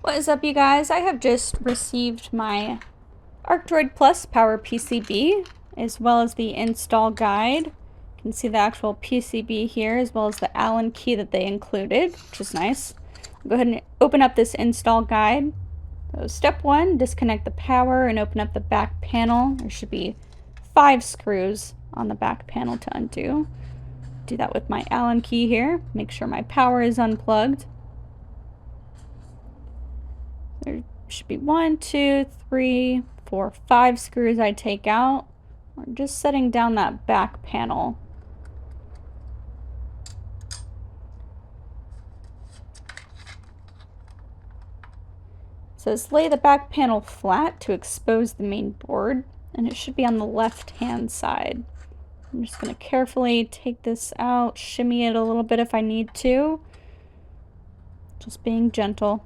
What is up, you guys? I have just received my ArcDroid Plus Power PCB, as well as the install guide. You can see the actual PCB here, as well as the Allen key that they included, which is nice. I'll go ahead and open up this install guide. So step 1, disconnect the power and open up the back panel. There should be 5 screws on the back panel to undo. Do that with my Allen key here. Make sure my power is unplugged. There should be 1, 2, 3, 4, 5 screws I take out. We're just setting down that back panel. It says lay the back panel flat to expose the main board, and it should be on the left-hand side. I'm just going to carefully take this out, shimmy it a little bit if I need to. Just being gentle.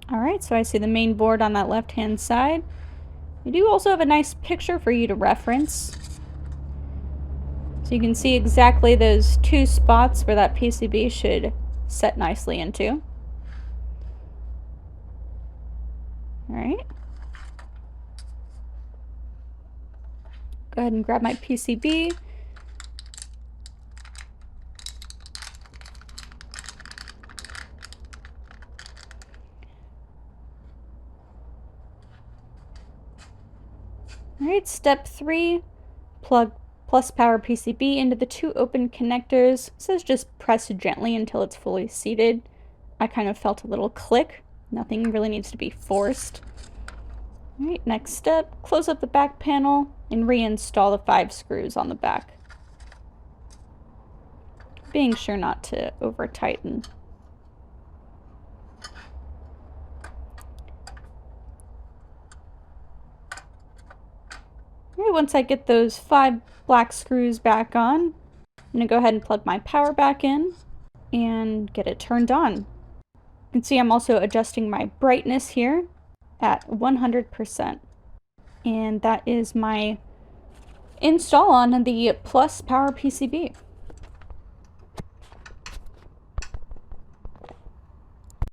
Alright, so I see the main board on that left-hand side. We do also have a nice picture for you to reference. So you can see exactly those 2 spots where that PCB should set nicely into. Alright. Go ahead and grab my PCB. Alright, step 3, plug plus power PCB into the 2 open connectors. It says just press gently until it's fully seated. I kind of felt a little click. Nothing really needs to be forced. Alright, next step, close up the back panel and reinstall the 5 screws on the back. Being sure not to over tighten. Alright, once I get those 5 black screws back on, I'm going to go ahead and plug my power back in and get it turned on. You can see I'm also adjusting my brightness here at 100%. And that is my install on the Plus Power PCB.